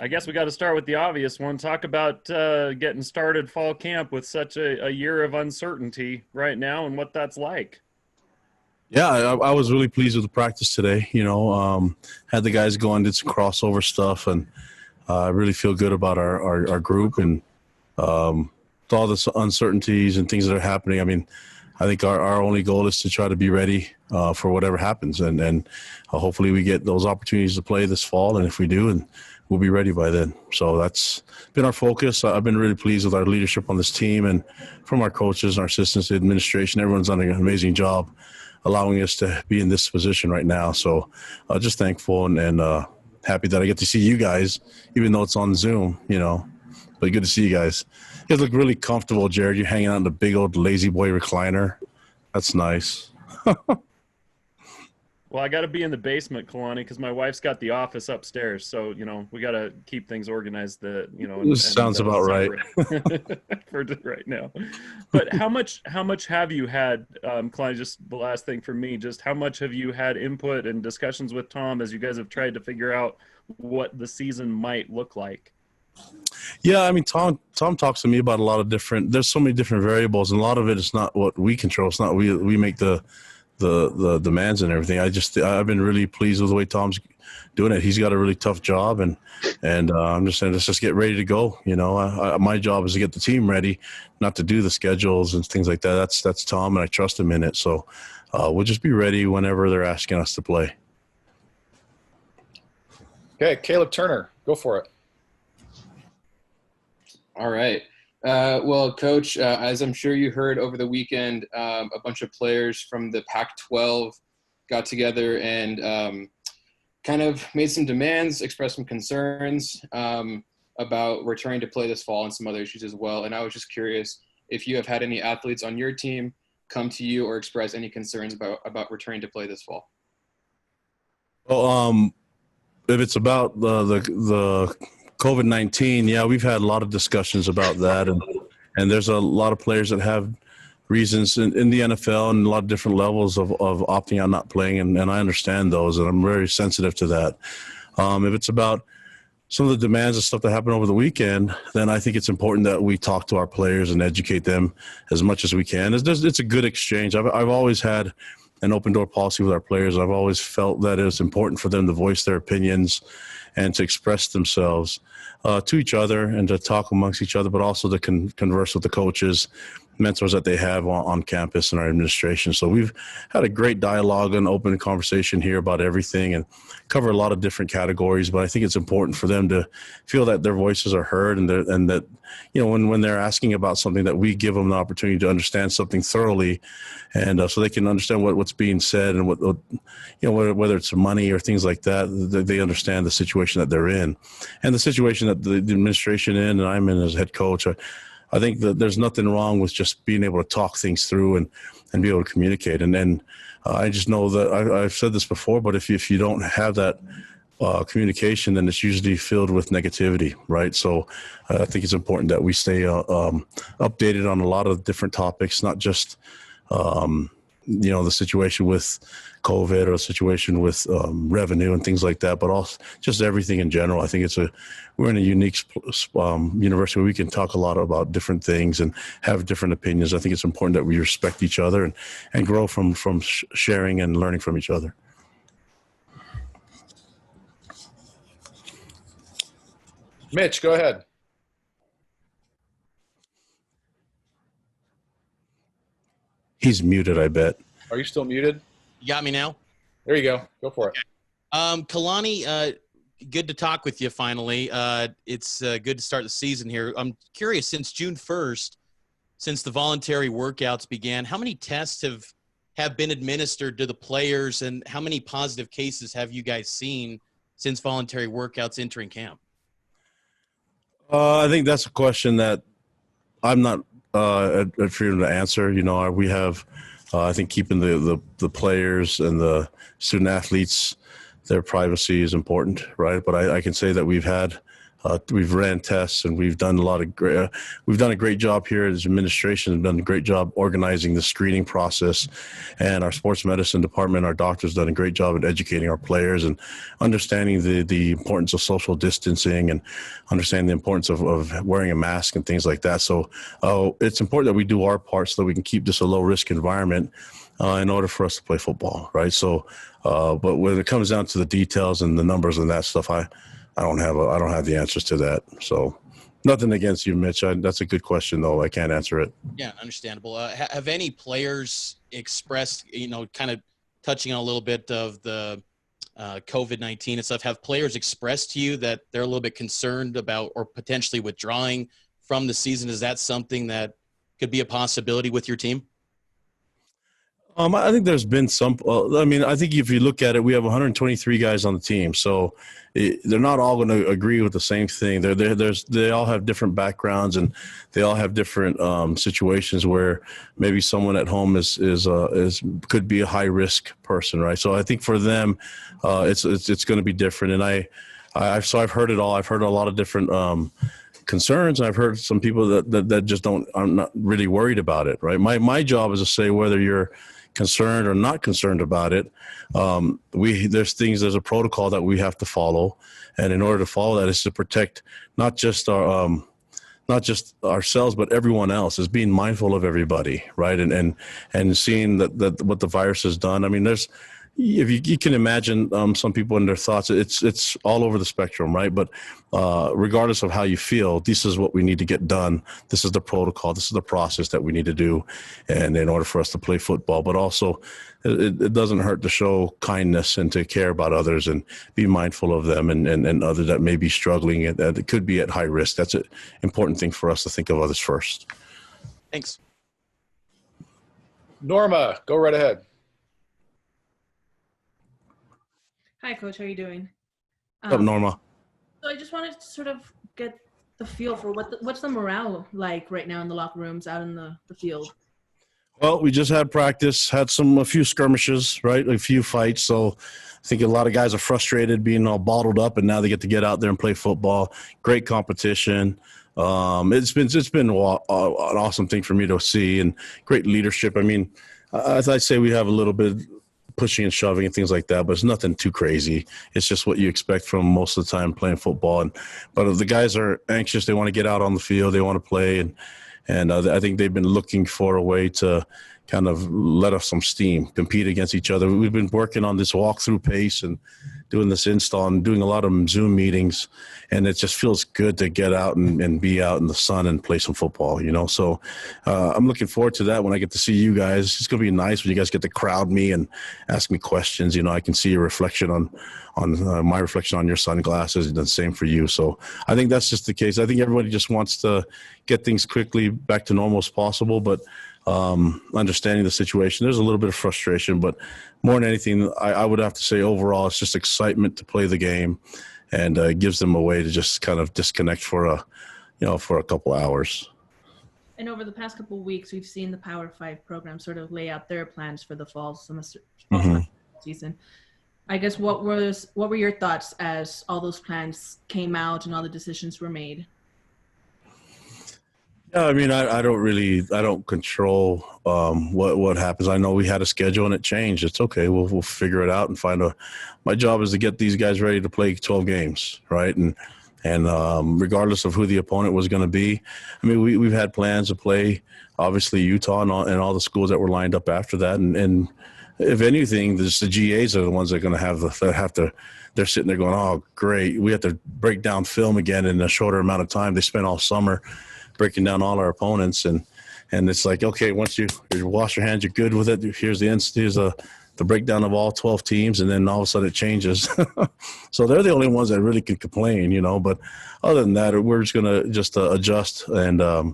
I guess we got to start with the obvious one. Talk about getting started fall camp with such a year of uncertainty right now and what that's like. Yeah, I was really pleased with the practice today. Had the guys go and did some crossover stuff, and I really feel good about our group and with all the uncertainties and things that are happening. I mean, I think our only goal is to try to be ready for whatever happens, and hopefully we get those opportunities to play this fall, and if we do, and we'll be ready by then. So that's been our focus. I've been really pleased with our leadership on this team, and from our coaches, our assistants, the administration, everyone's done an amazing job allowing us to be in this position right now. So just thankful and happy that I get to see you guys, even though it's on Zoom, but good to see you guys. You guys look really comfortable, Jared. You're hanging out in the big old lazy boy recliner. That's nice. Well, I got to be in the basement, Kalani, because my wife's got the office upstairs. So, we got to keep things organized. This sounds about right for right now. But how much have you had, Kalani? Just the last thing for me, just how much have you had input and discussions with Tom as you guys have tried to figure out what the season might look like? Yeah, I mean, Tom talks to me about a lot of different. There's so many different variables, and a lot of it is not what we control. It's not we make the demands and everything. I've been really pleased with the way Tom's doing it. He's got a really tough job, and I'm just saying, let's just get ready to go. My job is to get the team ready, not to do the schedules and things like that. That's Tom, and I trust him in it. So we'll just be ready whenever they're asking us to play. Okay, Caleb Turner, go for it. All right. Well, Coach, as I'm sure you heard over the weekend, a bunch of players from the Pac-12 got together and kind of made some demands, expressed some concerns about returning to play this fall and some other issues as well. And I was just curious if you have had any athletes on your team come to you or express any concerns about returning to play this fall. Well, if it's about the COVID-19, yeah, we've had a lot of discussions about that, and there's a lot of players that have reasons in the NFL and a lot of different levels of opting out, not playing, and I understand those, and I'm very sensitive to that. If it's about some of the demands and stuff that happened over the weekend, then I think it's important that we talk to our players and educate them as much as we can. It's a good exchange. I've always had an open door policy with our players. I've always felt that it's important for them to voice their opinions and to express themselves to each other and to talk amongst each other, but also to converse with the coaches, mentors that they have on campus and our administration. So we've had a great dialogue and open conversation here about everything and cover a lot of different categories. But I think it's important for them to feel that their voices are heard and that, when they're asking about something, that we give them the opportunity to understand something thoroughly, and so they can understand what's being said and what whether it's money or things like that, they understand the situation that they're in and the situation that the administration in and I'm in as head coach. I think that there's nothing wrong with just being able to talk things through and be able to communicate. And I just know that I've said this before, but if you don't have that communication, then it's usually filled with negativity, right? So I think it's important that we stay updated on a lot of different topics, not just the situation with COVID or the situation with revenue and things like that, but also just everything in general. I think we're in a unique university where we can talk a lot about different things and have different opinions. I think it's important that we respect each other and grow from sharing and learning from each other. Mitch, go ahead. He's muted, I bet. Are you still muted? You got me now? There you go. Go for it. Kalani, good to talk with you finally. It's good to start the season here. I'm curious, since June 1st, since the voluntary workouts began, how many tests have been administered to the players, and how many positive cases have you guys seen since voluntary workouts entering camp? I think that's a question that I'm not at freedom to answer. We have, I think, keeping the players and the student athletes, their privacy is important, right? But I can say that we've had We've ran tests, and we've done we've done a great job here as administration. Have done a great job organizing the screening process, and our sports medicine department, our doctors, done a great job at educating our players and understanding the importance of social distancing and understanding the importance of wearing a mask and things like that. So it's important that we do our part so that we can keep this a low risk environment in order for us to play football, right? So, but when it comes down to the details and the numbers and that stuff, I don't have the answers to that. So nothing against you, Mitch. That's a good question, though. I can't answer it. Yeah, understandable. Have any players expressed, kind of touching on a little bit of the COVID-19 and stuff, have players expressed to you that they're a little bit concerned about or potentially withdrawing from the season? Is that something that could be a possibility with your team? I think there's been some. I think if you look at it, we have 123 guys on the team, so they're not all going to agree with the same thing. They all have different backgrounds, and they all have different situations where maybe someone at home is could be a high risk person, right? So I think for them, it's going to be different. And I've heard it all. I've heard a lot of different concerns. I've heard some people that just I'm not really worried about it, right? My job is to say whether you're concerned or not concerned about it. There's a protocol that we have to follow, and in order to follow that is to protect not just ourselves but everyone else, is being mindful of everybody, right? And seeing that what the virus has done. I mean, if you can imagine some people and their thoughts, it's all over the spectrum, right? But regardless of how you feel, this is what we need to get done. This is the protocol. This is the process that we need to do, and in order for us to play football. But also, it doesn't hurt to show kindness and to care about others and be mindful of them and others that may be struggling and that could be at high risk. That's an important thing for us to think of others first. Thanks. Norma, go right ahead. Hi, Coach. How are you doing? What's up, Norma? So I just wanted to sort of get the feel for what's the morale like right now in the locker rooms, out in the field. Well, we just had practice, had a few skirmishes, right? A few fights. So I think a lot of guys are frustrated being all bottled up, and now they get out there and play football. Great competition. It's been an awesome thing for me to see, and great leadership. I mean, as I say, we have a little bit pushing and shoving and things like that, but it's nothing too crazy. It's just what you expect from most of the time playing football. But the guys are anxious. They want to get out on the field. They want to play. And I think they've been looking for a way to kind of let off some steam, compete against each other. We've been working on this walkthrough pace and doing this install and doing a lot of Zoom meetings, and it just feels good to get out and be out in the sun and play some football, So I'm looking forward to that when I get to see you guys. It's going to be nice when you guys get to crowd me and ask me questions. I can see your reflection on my reflection on your sunglasses, and the same for you. So I think that's just the case. I think everybody just wants to get things quickly back to normal as possible, but understanding the situation, there's a little bit of frustration, but more than anything, I would have to say overall, it's just excitement to play the game, and gives them a way to just kind of disconnect for a couple hours. And over the past couple of weeks, we've seen the Power 5 program sort of lay out their plans for the fall semester season. I guess what were your thoughts as all those plans came out and all the decisions were made? Yeah, I mean, I don't control what happens. I know we had a schedule and it changed. It's okay. We'll figure it out and my job is to get these guys ready to play 12 games, right? And regardless of who the opponent was going to be, I mean, we've had plans to play, obviously, Utah and all the schools that were lined up after that. And if anything, the GAs are the ones that are going to they're sitting there going, oh, great. We have to break down film again in a shorter amount of time. They spent all summer breaking down all our opponents, and it's like, okay, once you wash your hands, you're good with it. Here's the breakdown of all 12 teams, and then all of a sudden it changes. So they're the only ones that really can complain, But other than that, we're just gonna adjust, and I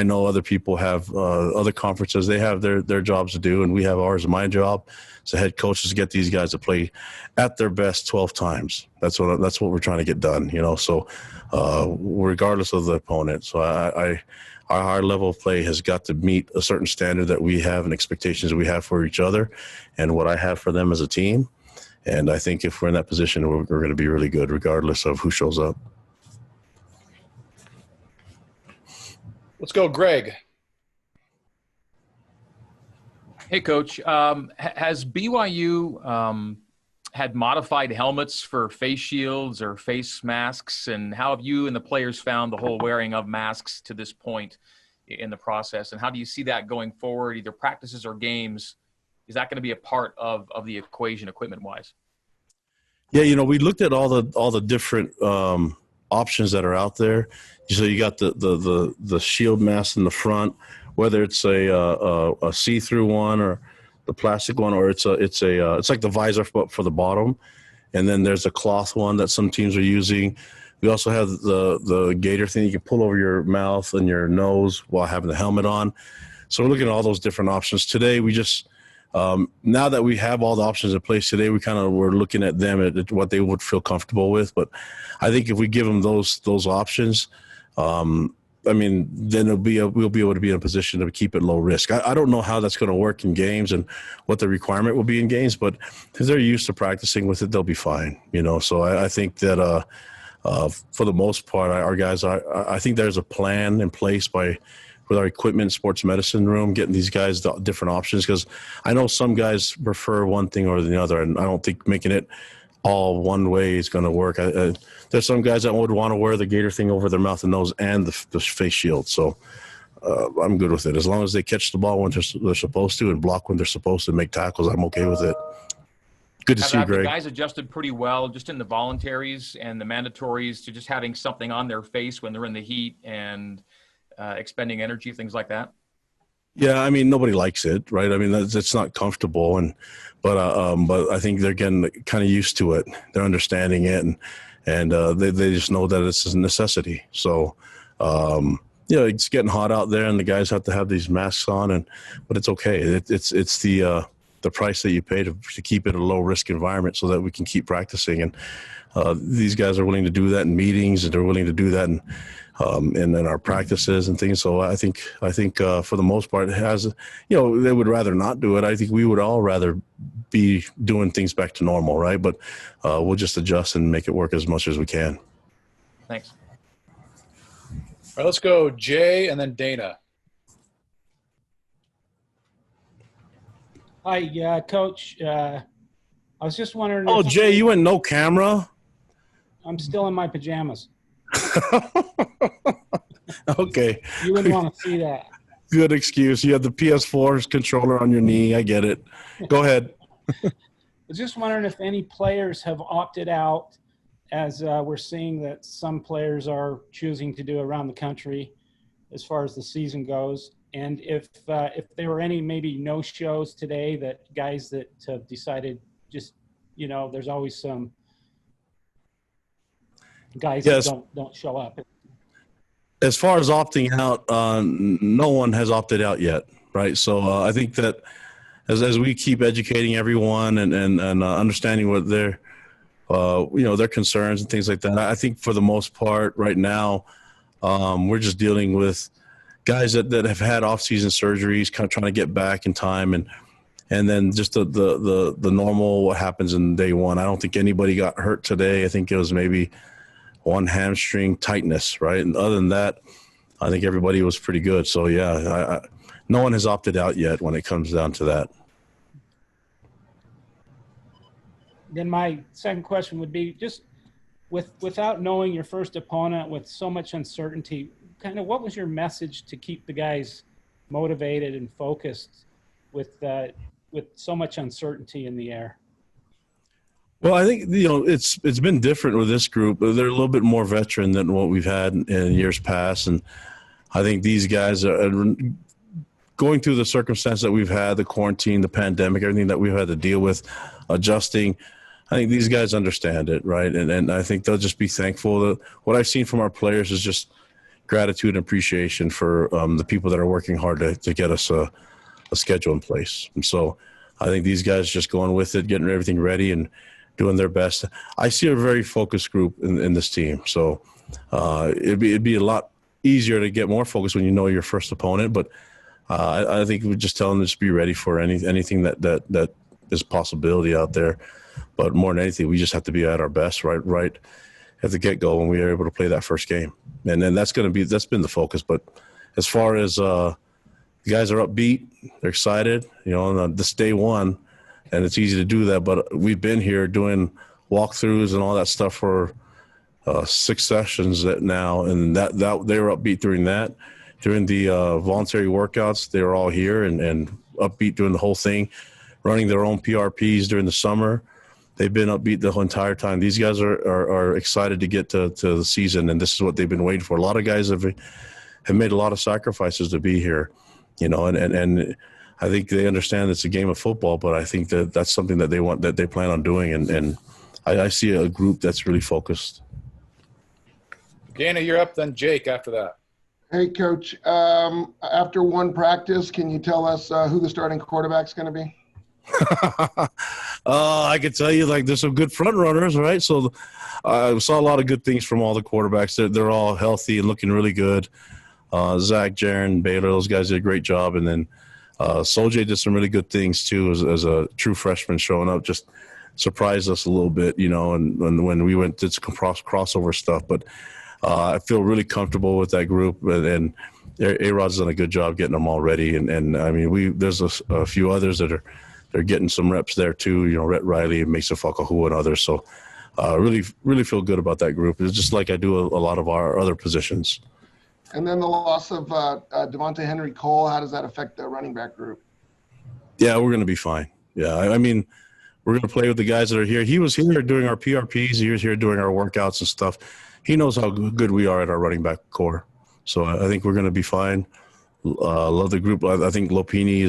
know other people have other conferences. They have their jobs to do, and we have ours. My job as a head coach is to get these guys to play at their best 12 times. That's what we're trying to get done, So regardless of the opponent. So our level of play has got to meet a certain standard that we have and expectations we have for each other, and what I have for them as a team. And I think if we're in that position, we're going to be really good regardless of who shows up. Let's go, Greg. Hey, Coach. Has BYU had modified helmets for face shields or face masks? And how have you and the players found the whole wearing of masks to this point in the process? And how do you see that going forward, either practices or games? Is that going to be a part of the equation equipment-wise? Yeah, we looked at all the different options that are out there. So you got the shield mask in the front, whether it's a see-through one or the plastic one, or it's like the visor for the bottom, and then there's a cloth one that some teams are using. We also have the gator thing you can pull over your mouth and your nose while having the helmet on. So we're looking at all those different options today. We just now that we have all the options in place today, we're looking at them at what they would feel comfortable with. But I think if we give them those options, then we'll be able to be in a position to keep it low risk. I don't know how that's going to work in games and what the requirement will be in games, but if they're used to practicing with it, they'll be fine. So I think that for the most part, our guys I think there's a plan in place with our equipment sports medicine room, getting these guys the different options, because I know some guys prefer one thing or the other, and I don't think making it all one way is going to work. There's some guys that would want to wear the gator thing over their mouth and nose and the face shield. So I'm good with it. As long as they catch the ball when they're supposed to and block when they're supposed to, make tackles, I'm okay with it. Good to see you, Greg. The guys adjusted pretty well just in the voluntaries and the mandatories to just having something on their face when they're in the heat and expending energy, things like that? Yeah, nobody likes it, right? It's not comfortable, but I think they're getting kind of used to it. They're understanding it, and they just know that it's a necessity. So, it's getting hot out there, and the guys have to have these masks on, but it's okay. It's the price that you pay to keep it a low risk environment so that we can keep practicing. And these guys are willing to do that in meetings, and they're willing to do that in our practices and things. So I think for the most part, it has, they would rather not do it. I think we would all rather be doing things back to normal, right? But we'll just adjust and make it work as much as we can. Thanks. All right, let's go, Jay, and then Dana. Hi, Coach. I was just wondering. Oh, Jay, you went no camera? I'm still in my pajamas. Okay. You wouldn't want to see that. Good excuse. You have the PS4 controller on your knee. I get it. Go ahead. I was just wondering if any players have opted out, as we're seeing that some players are choosing to do around the country as far as the season goes. And if there were any maybe no-shows today, that guys that have decided just, there's always some guys that don't show up. As far as opting out, no one has opted out yet, right? So I think that as we keep educating everyone and understanding what their concerns and things like that, I think for the most part right now, we're just dealing with guys that have had off-season surgeries, kind of trying to get back in time, and then just the normal what happens in day one. I don't think anybody got hurt today. I think it was maybe one hamstring tightness, right? And other than that, I think everybody was pretty good. So yeah, no one has opted out yet when it comes down to that. Then my second question would be, just without knowing your first opponent, with so much uncertainty, kind of what was your message to keep the guys motivated and focused with so much uncertainty in the air? Well, I think it's been different with this group. They're a little bit more veteran than what we've had in years past, and I think these guys are going through the circumstance that we've had, the quarantine, the pandemic, everything that we've had to deal with, adjusting. I think these guys understand it, right? And I think they'll just be thankful. What I've seen from our players is just gratitude and appreciation for the people that are working hard to get us a schedule in place. And so I think these guys just going with it, getting everything ready and doing their best. I see a very focused group in this team. So it'd be a lot easier to get more focused when you know your first opponent. But I think we just tell them to just be ready for anything that is a possibility out there. But more than anything, we just have to be at our best right at the get-go when we are able to play that first game. And then that's been the focus. But as far as the guys are upbeat, they're excited, and this day one, and it's easy to do that. But we've been here doing walkthroughs and all that stuff for 6 sessions now, and that they were upbeat during that. During the voluntary workouts, they were all here and upbeat doing the whole thing, running their own PRPs during the summer. They've been upbeat the whole entire time. These guys are excited to get to the season, and this is what they've been waiting for. A lot of guys have made a lot of sacrifices to be here, and I think they understand it's a game of football, but I think that's something that they plan on doing, and I see a group that's really focused. Gaina, you're up, then Jake after that. Hey, Coach. After one practice, can you tell us who the starting quarterback's going to be? I could tell you, there's some good front runners, right? So I saw a lot of good things from all the quarterbacks. They're all healthy and looking really good. Zach, Jaron, Baylor, those guys did a great job. And then Soljay did some really good things, too, as a true freshman showing up. Just surprised us a little bit, and when we did some crossover stuff. But I feel really comfortable with that group, and A-Rod's done a good job getting them all ready. And I mean, there's a few others that they're getting some reps there too. Rhett Riley, Mesa Fakahu, and others. So really, really feel good about that group. It's just like I do a lot of our other positions. And then the loss of Devontae Henry Cole, how does that affect the running back group? Yeah, we're going to be fine. Yeah, I mean, we're going to play with the guys that are here. He was here doing our PRPs. He was here doing our workouts and stuff. He knows how good we are at our running back core. So I think we're going to be fine. Love the group. I think Lopini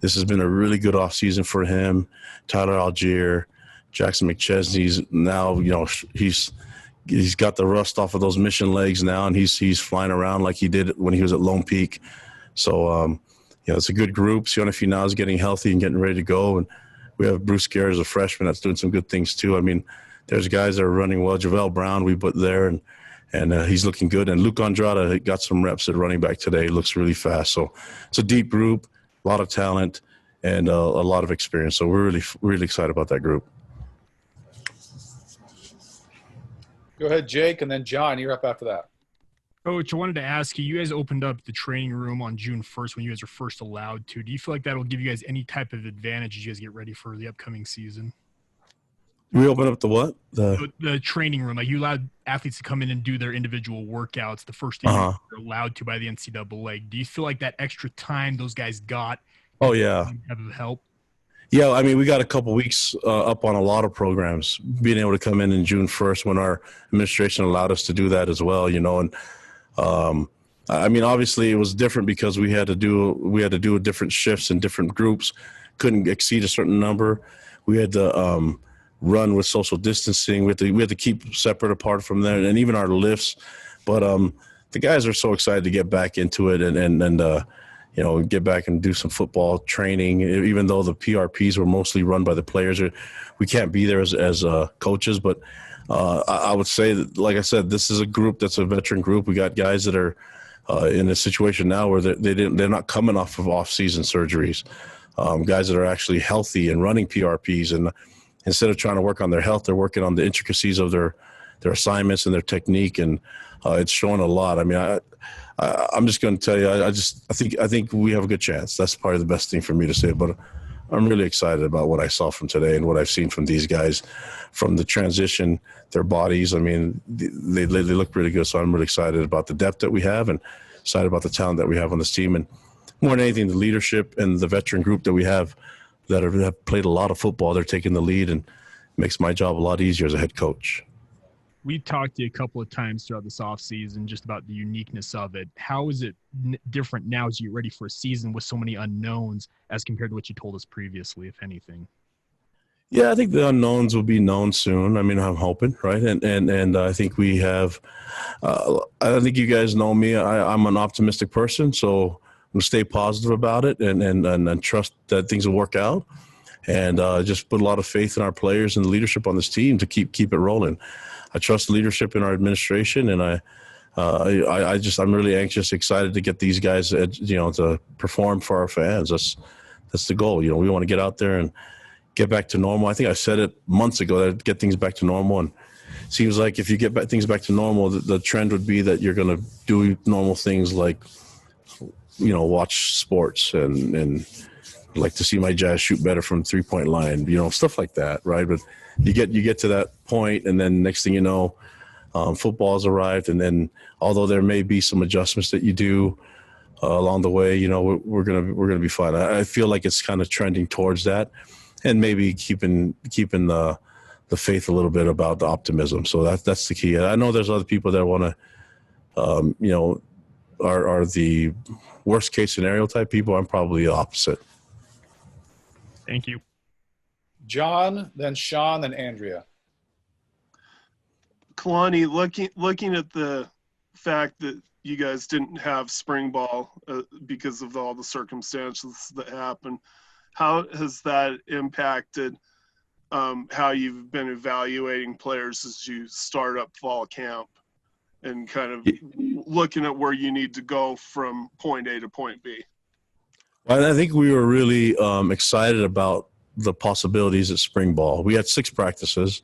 this has been a really good offseason for him. Tyler Algier, Jackson McChesney's now, he's got the rust off of those mission legs now, and he's flying around like he did when he was at Lone Peak. So, it's a good group. Sione Finau is getting healthy and getting ready to go. And we have Bruce Gare as a freshman that's doing some good things too. I mean, there's guys that are running well. Javale Brown we put there, and he's looking good. And Luke Andrada got some reps at running back today. He looks really fast. So it's a deep group, a lot of talent, and a lot of experience. So we're really, really excited about that group. Go ahead, Jake, and then John, you're up after that. Coach, I wanted to ask you, you guys opened up the training room on June 1st when you guys were first allowed to. Do you feel like that will give you guys any type of advantage as you guys get ready for the upcoming season? We opened up the what? The training room. Like, you allowed athletes to come in and do their individual workouts the first day they're allowed to by the NCAA. Do you feel like that extra time those guys got? Oh, yeah. Have help? Yeah, I mean, we got a couple weeks up on a lot of programs, being able to come in June 1st when our administration allowed us to do that as well, and I mean, obviously it was different because we had to do different shifts in different groups, couldn't exceed a certain number. We had to run with social distancing. We had to keep separate apart from there, and even our lifts. But the guys are so excited to get back into it and get back and do some football training. Even though the PRPs were mostly run by the players, we can't be there as coaches. But I would say that, like I said, this is a group that's a veteran group. We got guys that are in a situation now where they're not coming off of off-season surgeries. Guys that are actually healthy and running PRPs, and instead of trying to work on their health, they're working on the intricacies of their assignments and their technique, and it's showing a lot. I mean, I'm just going to tell you, I think we have a good chance. That's probably the best thing for me to say, but I'm really excited about what I saw from today and what I've seen from these guys, from the transition, their bodies. I mean, they look really good. So I'm really excited about the depth that we have and excited about the talent that we have on this team. And more than anything, the leadership and the veteran group that we have that have played a lot of football, they're taking the lead, and makes my job a lot easier as a head coach. We talked to you a couple of times throughout this offseason just about the uniqueness of it. How is it different now as you get ready for a season with so many unknowns as compared to what you told us previously, if anything? Yeah, I think the unknowns will be known soon. I mean, I'm hoping, right? And I think we have I think you guys know me. I'm an optimistic person, so I'm going to stay positive about it and trust that things will work out, and just put a lot of faith in our players and the leadership on this team to keep it rolling. I trust leadership in our administration, and I'm really anxious, excited to get these guys, to perform for our fans. That's the goal. We want to get out there and get back to normal. I think I said it months ago that I'd get things back to normal, and it seems like if you get things back to normal, the trend would be that you're going to do normal things like, watch sports and like to see my Jazz shoot better from 3-point line, stuff like that, right? But you get to that point, and then next thing you know, football's arrived, and then although there may be some adjustments that you do along the way, we're gonna be fine. I feel like it's kind of trending towards that, and maybe keeping the faith a little bit about the optimism. So that's the key. I know there's other people that want to, are the worst case scenario type people. I'm probably the opposite. Thank you. John, then Sean, then Andrea. Kalani, looking at the fact that you guys didn't have spring ball because of all the circumstances that happened, how has that impacted how you've been evaluating players as you start up fall camp and kind of looking at where you need to go from point A to point B? Well, I think we were really excited about the possibilities at spring ball. We had 6 practices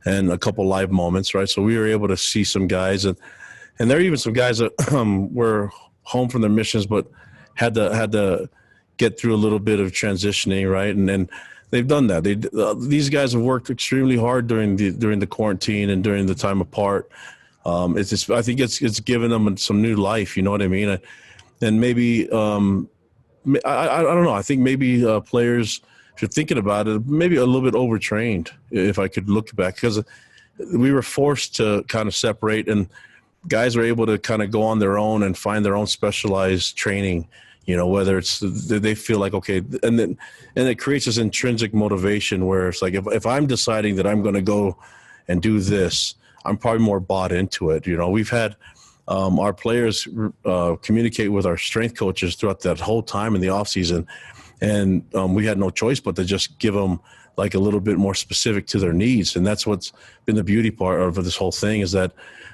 and a couple live moments, right? So we were able to see some guys, and there are even some guys that were home from their missions, but had to get through a little bit of transitioning, right? And then they've done that. These guys have worked extremely hard during the quarantine and during the time apart. I think it's given them some new life. You know what I mean? And maybe I don't know. I think maybe players, if you're thinking about it, maybe a little bit overtrained, if I could look back, because we were forced to kind of separate, and guys were able to kind of go on their own and find their own specialized training, whether it's they feel like, okay, and it creates this intrinsic motivation where it's like, if I'm deciding that I'm going to go and do this, I'm probably more bought into it. We've had our players communicate with our strength coaches throughout that whole time in the off season, and we had no choice but to just give them like a little bit more specific to their needs. And that's what's been the beauty part of this whole thing, is that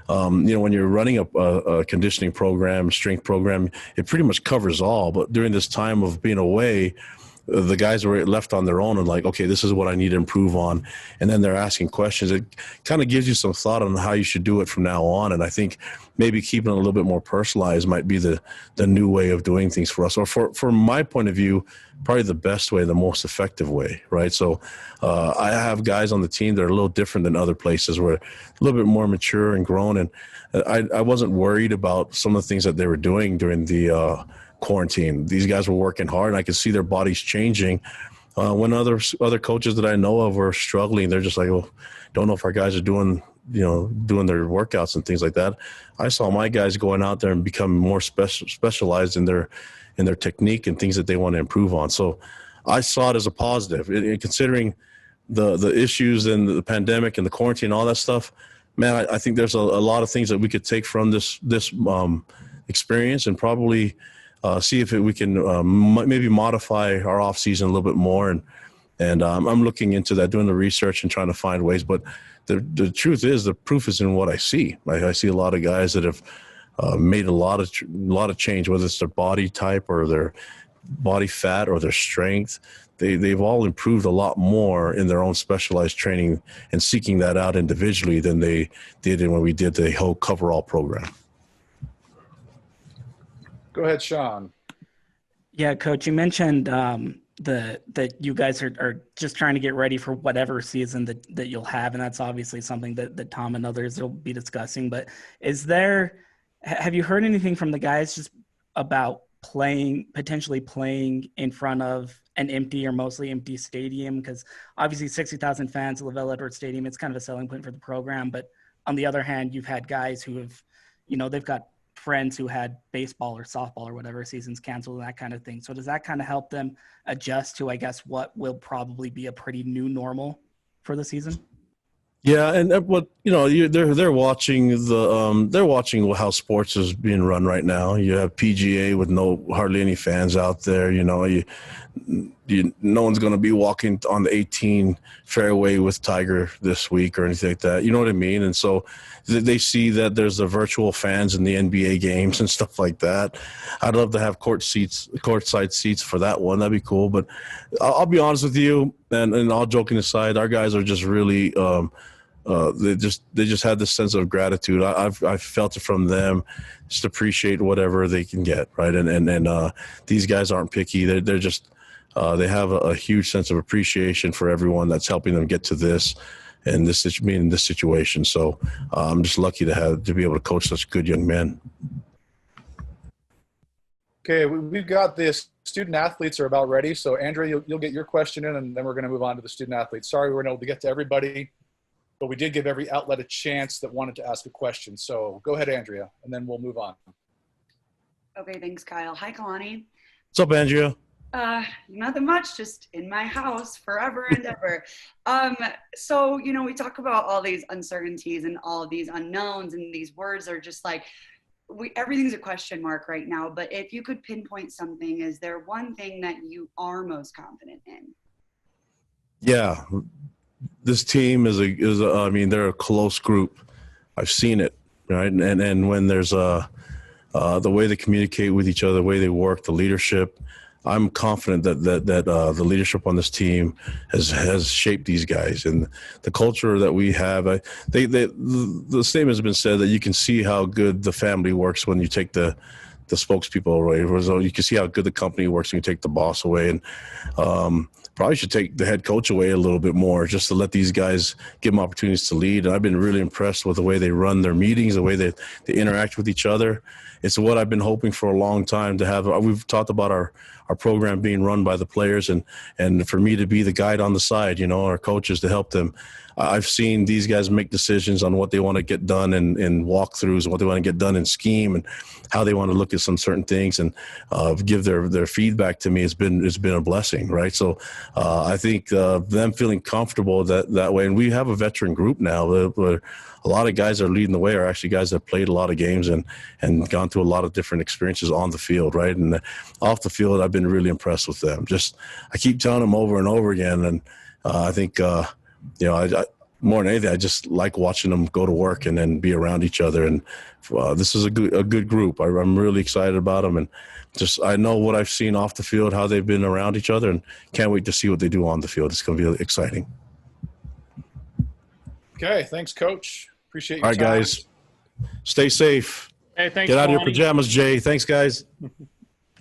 when you're running a conditioning program, strength program, it pretty much covers all. But during this time of being away, the guys were left on their own and like, okay, this is what I need to improve on. And then they're asking questions. It kind of gives you some thought on how you should do it from now on. And I think maybe keeping it a little bit more personalized might be the new way of doing things for us. Or from my point of view, probably the best way, the most effective way, right? So I have guys on the team that are a little different than other places, where a little bit more mature and grown. And I wasn't worried about some of the things that they were doing during the quarantine. These guys were working hard, and I could see their bodies changing. When other coaches that I know of were struggling, they're just like, well, don't know if our guys are doing their workouts and things like that. I saw my guys going out there and become more specialized in their technique and things that they want to improve on. So I saw it as a positive, considering the issues and the pandemic and the quarantine and all that stuff. Man, I think there's a lot of things that we could take from this experience and probably see if we can maybe modify our off season a little bit more. And I'm looking into that, doing the research and trying to find ways. But the truth is, the proof is in what I see. I see a lot of guys that have made a lot of change, whether it's their body type or their body fat or their strength. They've all improved a lot more in their own specialized training and seeking that out individually than they did when we did the whole coverall program. Go ahead, Sean. Yeah, Coach, you mentioned that you guys are just trying to get ready for whatever season that you'll have, and that's obviously something that Tom and others will be discussing. But have you heard anything from the guys just about potentially playing in front of an empty or mostly empty stadium? Because obviously 60,000 fans at LaVell Edwards Stadium, it's kind of a selling point for the program. But on the other hand, you've had guys who have, they've got friends who had baseball or softball or whatever seasons canceled and that kind of thing. So does that kind of help them adjust to, I guess, what will probably be a pretty new normal for the season? Yeah, and they're watching they're watching how sports is being run right now. You have PGA with hardly any fans out there. no one's going to be walking on the 18 fairway with Tiger this week or anything like that. You know what I mean? And so they see that there's the virtual fans in the NBA games and stuff like that. I'd love to have courtside seats for that one. That'd be cool. But I'll be honest with you, and all joking aside, our guys are just really they just had this sense of gratitude. I've felt it from them. Just appreciate whatever they can get, right? And these guys aren't picky. They're just they have a huge sense of appreciation for everyone that's helping them get to this and being in this situation. So I'm just lucky to be able to coach such good young men. Okay, we've got the student athletes are about ready. So Andrea, you'll get your question in, and then we're going to move on to the student athletes. Sorry we weren't able to get to everybody, but we did give every outlet a chance that wanted to ask a question. So go ahead, Andrea, and then we'll move on. Okay, thanks, Kyle. Hi, Kalani. What's up, Andrea? Nothing much, just in my house forever and ever. So, we talk about all these uncertainties and all of these unknowns, and these words are just like, everything's a question mark right now. But if you could pinpoint something, is there one thing that you are most confident in? Yeah, this team I mean, they're a close group. I've seen it, right? And when there's the way they communicate with each other, the way they work, the leadership, I'm confident that the leadership on this team has shaped these guys, and the culture that we have. The statement has been said that you can see how good the family works when you take the spokespeople away. You can see how good the company works when you take the boss away, and probably should take the head coach away a little bit more, just to let these guys give them opportunities to lead. And I've been really impressed with the way they run their meetings, the way they interact with each other. It's what I've been hoping for a long time to have. We've talked about our program being run by the players, and for me to be the guide on the side, our coaches, to help them. I've seen these guys make decisions on what they want to get done in walkthroughs, and what they want to get done in scheme, and how they want to look at some certain things, and give their feedback to me. It's been a blessing, right? So I think them feeling comfortable that way, and we have a veteran group now where a lot of guys that are leading the way are actually guys that played a lot of games and gone through a lot of different experiences on the field, right? And off the field, I've been really impressed with them. I keep telling them over and over again, and I think I more than anything, I just like watching them go to work and then be around each other. And this is a good group. I'm really excited about them, and I know what I've seen off the field, how they've been around each other, and can't wait to see what they do on the field. It's going to be exciting. Okay, thanks, Coach. Appreciate your All right, time. guys. Stay safe. Hey, thanks. Get out of your Kalani. pajamas, Jay. Thanks, guys.